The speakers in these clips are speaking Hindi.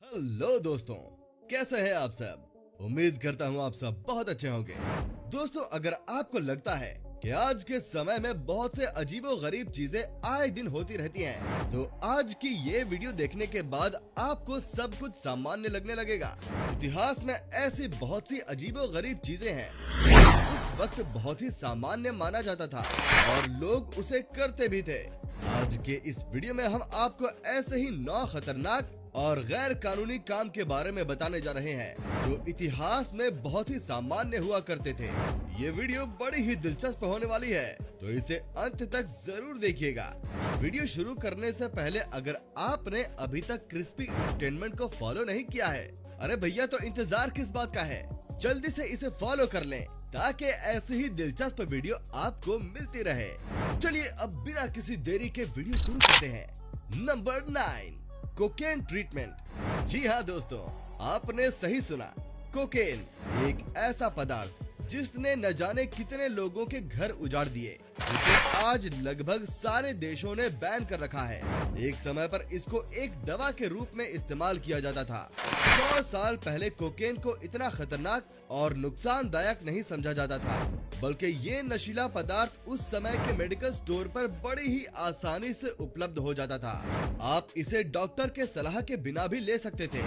हेलो दोस्तों, कैसे हैं आप सब। उम्मीद करता हूँ आप सब बहुत अच्छे होंगे। दोस्तों, अगर आपको लगता है कि आज के समय में बहुत से अजीबो गरीब चीजें आए दिन होती रहती हैं, तो आज की ये वीडियो देखने के बाद आपको सब कुछ सामान्य लगने लगेगा। इतिहास में ऐसी बहुत सी अजीबो गरीब चीजें हैं उस वक्त बहुत ही सामान्य माना जाता था और लोग उसे करते भी थे। आज के इस वीडियो में हम आपको ऐसे ही 9 खतरनाक और गैर कानूनी काम के बारे में बताने जा रहे हैं जो इतिहास में बहुत ही सामान्य हुआ करते थे। ये वीडियो बड़ी ही दिलचस्प होने वाली है, तो इसे अंत तक जरूर देखिएगा। वीडियो शुरू करने से पहले अगर आपने अभी तक क्रिस्पी एंटरटेनमेंट को फॉलो नहीं किया है, अरे भैया तो इंतजार किस बात का है, जल्दी से इसे फॉलो कर लें ताकि ऐसी ही दिलचस्प वीडियो आपको मिलती रहे। चलिए अब बिना किसी देरी के वीडियो शुरू करते हैं। Number 9, cocaine treatment. जी हाँ दोस्तों, आपने सही सुना। कोकेन एक ऐसा पदार्थ जिसने न जाने कितने लोगों के घर उजाड़ दिए, जिसे आज लगभग सारे देशों ने बैन कर रखा है। एक समय पर इसको एक दवा के रूप में इस्तेमाल किया जाता था। 100 साल पहले कोकेन को इतना खतरनाक और नुकसानदायक नहीं समझा जाता था, बल्कि ये नशीला पदार्थ उस समय के मेडिकल स्टोर पर बड़ी ही आसानी से उपलब्ध हो जाता था। आप इसे डॉक्टर के सलाह के बिना भी ले सकते थे।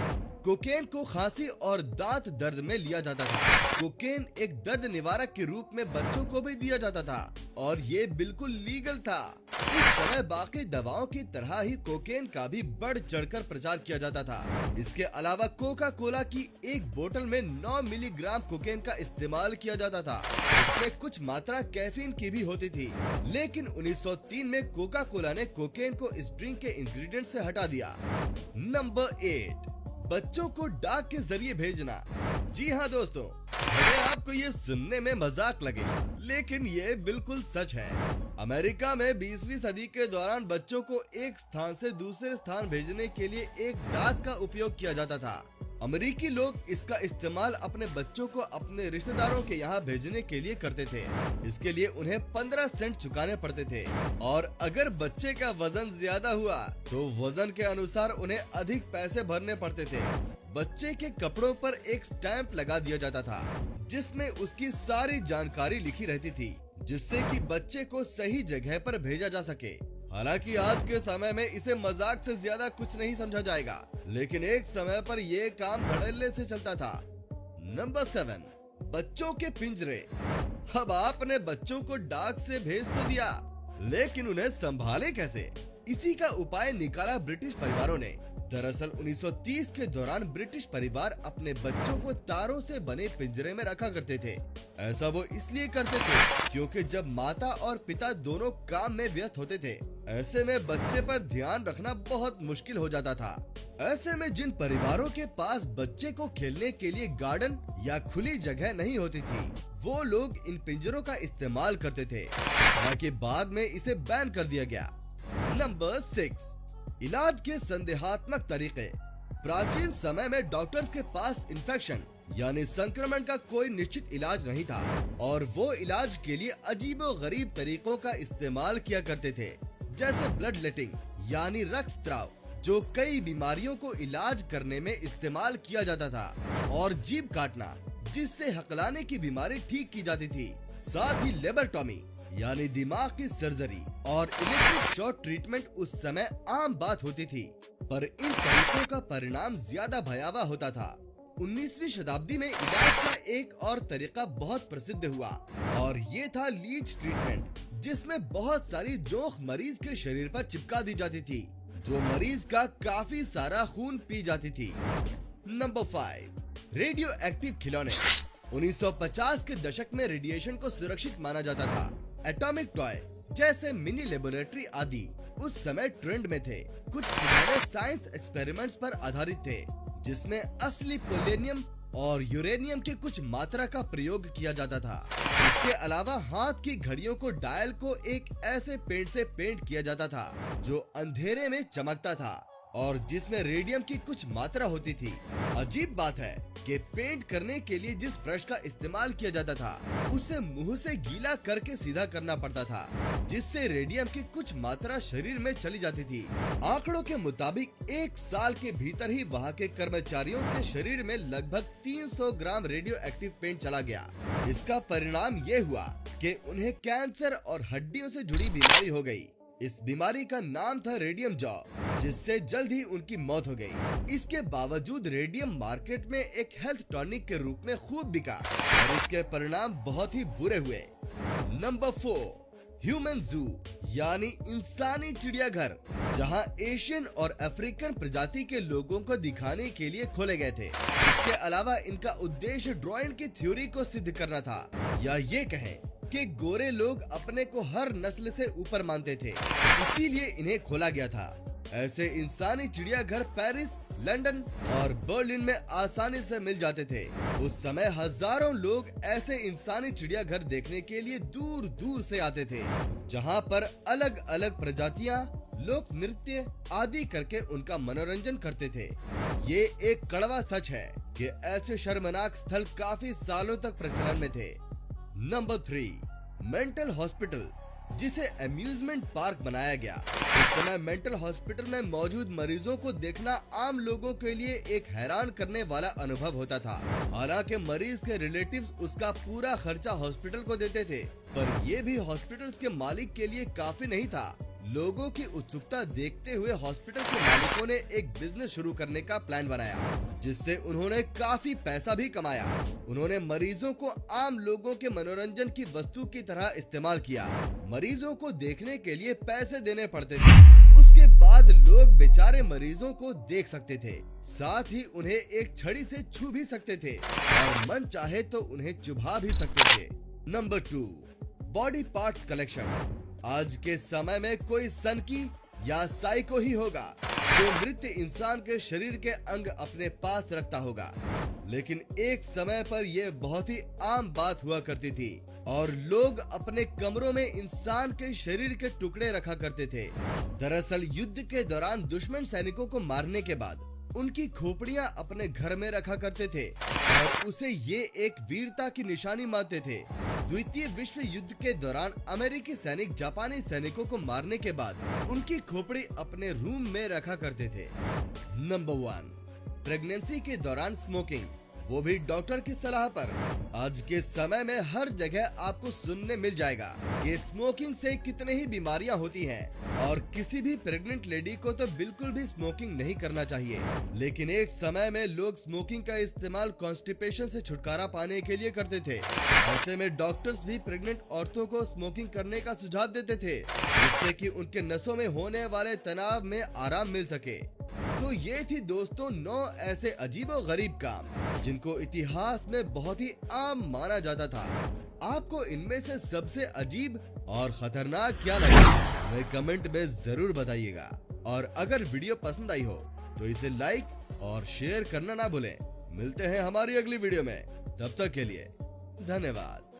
कोकेन को खांसी और दांत दर्द में लिया जाता था। कोकेन एक दर्द निवारक के रूप में बच्चों को भी दिया जाता था और ये बिल्कुल लीगल था। इस समय बाकी दवाओं की तरह ही कोकेन का भी बढ़ चढ़कर प्रचार किया जाता था। इसके अलावा कोका कोला की एक बोतल में 9 मिलीग्राम कोकेन का इस्तेमाल किया जाता था। इसमें कुछ मात्रा कैफीन की भी होती थी, लेकिन 1903 में कोका कोला ने कोकेन को इस ड्रिंक के इंग्रेडिएंट से हटा दिया। नंबर 8, बच्चों को डाक के जरिए भेजना। जी हाँ दोस्तों, भले आपको ये सुनने में मजाक लगे, लेकिन ये बिल्कुल सच है। अमेरिका में 20वीं सदी के दौरान बच्चों को एक स्थान से दूसरे स्थान भेजने के लिए एक डाक का उपयोग किया जाता था। अमेरिकी लोग इसका इस्तेमाल अपने बच्चों को अपने रिश्तेदारों के यहाँ भेजने के लिए करते थे। इसके लिए उन्हें 15 सेंट चुकाने पड़ते थे और अगर बच्चे का वजन ज्यादा हुआ तो वजन के अनुसार उन्हें अधिक पैसे भरने पड़ते थे। बच्चे के कपड़ों पर एक स्टैंप लगा दिया जाता था जिसमें उसकी सारी जानकारी लिखी रहती थी, जिससे कि बच्चे को सही जगह पर भेजा जा सके। हालांकि आज के समय में इसे मजाक से ज्यादा कुछ नहीं समझा जाएगा, लेकिन एक समय पर ये काम धड़ल्ले से चलता था। नंबर 7, बच्चों के पिंजरे। अब आपने बच्चों को डाक से भेज तो दिया, लेकिन उन्हें संभाले कैसे? इसी का उपाय निकाला ब्रिटिश परिवारों ने। दरअसल 1930 के दौरान ब्रिटिश परिवार अपने बच्चों को तारों से बने पिंजरे में रखा करते थे। ऐसा वो इसलिए करते थे क्योंकि जब माता और पिता दोनों काम में व्यस्त होते थे, ऐसे में बच्चे पर ध्यान रखना बहुत मुश्किल हो जाता था। ऐसे में जिन परिवारों के पास बच्चे को खेलने के लिए गार्डन या खुली जगह नहीं होती थी, वो लोग इन पिंजरों का इस्तेमाल करते थे। हालांकि बाद में इसे बैन कर दिया गया। नंबर 6, इलाज के संदेहात्मक तरीके। प्राचीन समय में डॉक्टर्स के पास इन्फेक्शन यानी संक्रमण का कोई निश्चित इलाज नहीं था और वो इलाज के लिए अजीबो गरीब तरीकों का इस्तेमाल किया करते थे, जैसे ब्लड लेटिंग यानी रक्तस्राव, जो कई बीमारियों को इलाज करने में इस्तेमाल किया जाता था, और जीभ काटना जिससे हकलाने की बीमारी ठीक की जाती थी। साथ ही लेबरटॉमी यानी दिमाग की सर्जरी और इलेक्ट्रिक शॉक ट्रीटमेंट उस समय आम बात होती थी, पर इन तरीकों का परिणाम ज्यादा भयावह होता था। 19वीं शताब्दी में इलाज का एक और तरीका बहुत प्रसिद्ध हुआ और ये था लीच ट्रीटमेंट, जिसमें बहुत सारी जोंक मरीज के शरीर पर चिपका दी जाती थी, जो मरीज का काफी सारा खून पी जाती थी। नंबर 5, रेडियो एक्टिव खिलौने। 1950 के दशक में रेडिएशन को सुरक्षित माना जाता था। एटॉमिक टॉय जैसे मिनी लेबोरेटरी आदि उस समय ट्रेंड में थे। कुछ खिलौने साइंस एक्सपेरिमेंट्स पर आधारित थे, जिसमें असली पोलेनियम और यूरेनियम के कुछ मात्रा का प्रयोग किया जाता था। इसके अलावा हाथ की घड़ियों को डायल को एक ऐसे पेंट से पेंट किया जाता था जो अंधेरे में चमकता था। और जिसमें रेडियम की कुछ मात्रा होती थी। अजीब बात है कि पेंट करने के लिए जिस ब्रश का इस्तेमाल किया जाता था उसे मुंह से गीला करके सीधा करना पड़ता था, जिससे रेडियम की कुछ मात्रा शरीर में चली जाती थी। आंकड़ों के मुताबिक 1 साल के भीतर ही वहाँ के कर्मचारियों के शरीर में लगभग 300 ग्राम रेडियो एक्टिव पेंट चला गया। इसका परिणाम ये हुआ कि उन्हें कैंसर और हड्डियों से जुड़ी बीमारी हो गई। इस बीमारी का नाम था रेडियम जॉ, जिससे जल्द ही उनकी मौत हो गई। इसके बावजूद रेडियम मार्केट में एक हेल्थ टॉनिक के रूप में खूब बिका और इसके परिणाम बहुत ही बुरे हुए। नंबर 4, ह्यूमन जू यानी इंसानी चिड़ियाघर, जहां एशियन और अफ्रीकन प्रजाति के लोगों को दिखाने के लिए खोले गए थे। इसके अलावा इनका उद्देश्य डार्विन की थ्योरी को सिद्ध करना था, या ये कहें कि गोरे लोग अपने को हर नस्ल से ऊपर मानते थे, इसीलिए इन्हें खोला गया था। ऐसे इंसानी चिड़ियाघर पेरिस, लंदन और बर्लिन में आसानी से मिल जाते थे। उस समय हजारों लोग ऐसे इंसानी चिड़ियाघर देखने के लिए दूर दूर से आते थे, जहां पर अलग अलग प्रजातियां, लोक नृत्य आदि करके उनका मनोरंजन करते थे। ये एक कड़वा सच है कि ऐसे शर्मनाक स्थल काफी सालों तक प्रचलन में थे। नंबर 3, मेंटल हॉस्पिटल, जिसे अम्यूजमेंट पार्क बनाया गया। इस समय मेंटल हॉस्पिटल में मौजूद मरीजों को देखना आम लोगों के लिए एक हैरान करने वाला अनुभव होता था। हालांकि मरीज के रिलेटिव्स उसका पूरा खर्चा हॉस्पिटल को देते थे, पर ये भी हॉस्पिटल्स के मालिक के लिए काफी नहीं था। लोगों की उत्सुकता देखते हुए हॉस्पिटल के मालिकों ने एक बिजनेस शुरू करने का प्लान बनाया, जिससे उन्होंने काफी पैसा भी कमाया। उन्होंने मरीजों को आम लोगों के मनोरंजन की वस्तु की तरह इस्तेमाल किया। मरीजों को देखने के लिए पैसे देने पड़ते थे। उसके बाद लोग बेचारे मरीजों को देख सकते थे, साथ ही उन्हें एक छड़ी से छू भी सकते थे और मन चाहे तो उन्हें चुभा भी सकते थे। Number 2, body parts collection. आज के समय में कोई सनकी या साइको ही होगा जो नृत्य इंसान के शरीर के अंग अपने पास रखता होगा, लेकिन एक समय पर यह बहुत ही आम बात हुआ करती थी और लोग अपने कमरों में इंसान के शरीर के टुकड़े रखा करते थे। दरअसल युद्ध के दौरान दुश्मन सैनिकों को मारने के बाद उनकी खोपड़ियां अपने घर में रखा करते थे और उसे ये एक वीरता की निशानी मानते थे। द्वितीय विश्व युद्ध के दौरान अमेरिकी सैनिक जापानी सैनिकों को मारने के बाद उनकी खोपड़ी अपने रूम में रखा करते थे। नंबर 1, प्रेगनेंसी के दौरान स्मोकिंग, वो भी डॉक्टर की सलाह पर। आज के समय में हर जगह आपको सुनने मिल जाएगा कि स्मोकिंग से कितने ही बीमारियां होती हैं और किसी भी प्रेग्नेंट लेडी को तो बिल्कुल भी स्मोकिंग नहीं करना चाहिए। लेकिन एक समय में लोग स्मोकिंग का इस्तेमाल कॉन्स्टिपेशन से छुटकारा पाने के लिए करते थे। ऐसे में डॉक्टर्स भी प्रेग्नेंट औरतों को स्मोकिंग करने का सुझाव देते थे, जिससे कि उनके नसों में होने वाले तनाव में आराम मिल सके। तो ये थी दोस्तों 9 ऐसे अजीबोगरीब काम जिनको इतिहास में बहुत ही आम माना जाता था। आपको इनमें से सबसे अजीब और खतरनाक क्या लगा, हमें कमेंट में जरूर बताइएगा। और अगर वीडियो पसंद आई हो तो इसे लाइक और शेयर करना ना भूलें। मिलते हैं हमारी अगली वीडियो में, तब तक के लिए धन्यवाद।